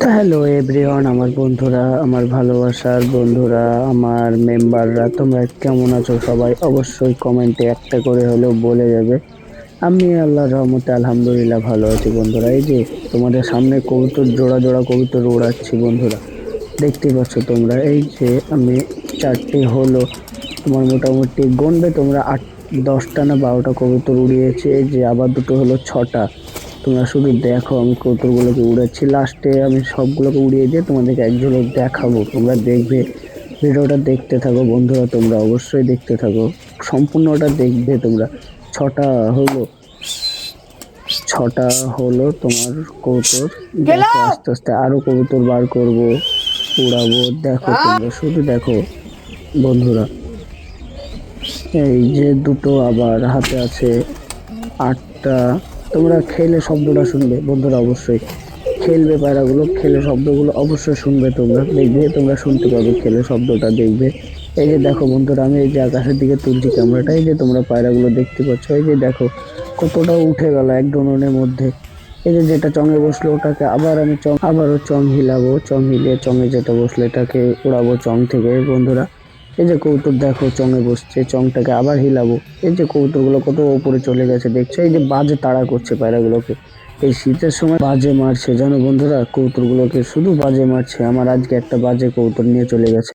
Hello everyone, আমার বন্ধুরা, আমার ভালোবাসার বন্ধুরা, আমার মেম্বাররা, তোমরা কেমন আছো? সবাই অবশ্যই কমেন্টে একটা করে হলেও বলে যাবে। আমি আল্লাহর রহমতে আলহামদুলিল্লাহ ভালো আছি বন্ধুরা। এই যে তোমাদের সামনে কবুতর, জোড়া জোড়া কবুতর উড়াচ্ছি বন্ধুরা, দেখতেই পাচ্ছ তোমরা। এই যে আমি চারটে হলো, তোমার মোটামুটি গুনবে তোমরা 10টা না 12টা কবুতর উড়িয়েছি। এই যে আবার দুটো হলো 6টা। তোমরা শুধু দেখো আমি কবুতরগুলোকে উড়াচ্ছি, লাস্টে আমি সবগুলোকে উড়িয়ে দিয়ে তোমাদেরকে এক ঝলক দেখাবো, তোমরা দেখবে। ভিডিওটা দেখতে থাকো বন্ধুরা, তোমরা অবশ্যই দেখতে থাকো, সম্পূর্ণটা দেখবে তোমরা। ছটা হলো, ছটা হলো তোমার কবুতর। দেখো আস্তে আস্তে আরো কবুতর বার করব, উড়াবো, দেখো তোমরা শুধু দেখো বন্ধুরা। এই যে দুটো আবার হাতে আছে, 8টা। তোমরা খেলে শব্দটা শুনবে বন্ধুরা, অবশ্যই খেলবে পায়রাগুলো, খেলে শব্দগুলো অবশ্যই শুনবে, তোমরা দেখবে, তোমরা শুনতে পাবে খেলে শব্দটা, দেখবে। এই যে দেখো বন্ধুরা, আমি এই যে আকাশের দিকে তুলছি ক্যামেরাটা, এই যে তোমরা পায়রাগুলো দেখতে পাচ্ছ, এই যে দেখো কতটা উঠে গেল এক ডোনের মধ্যে। এই যে যেটা চঙে বসলো ওটাকে আবার আমি আবারও চং হিলাবো, চং হিলিয়ে চঙে যেটা বসলো এটাকে উড়াবো চং থেকে বন্ধুরা। এই যে কবুতর দেখো চঙে বসছে, চংটাকে আবার হিলাবো। এই যে কবুতরগুলো কত উপরে চলে গেছে দেখছো, এই যে বাজে তাড়া করছে পায়রাগুলোকে। এই শীতের সময় বাজে মারছে জানো বন্ধুরা, কবুতরগুলোকে শুধু বাজে মারছে। আমার আজকে একটা বাজে কবুতর নিয়ে চলে গেছে।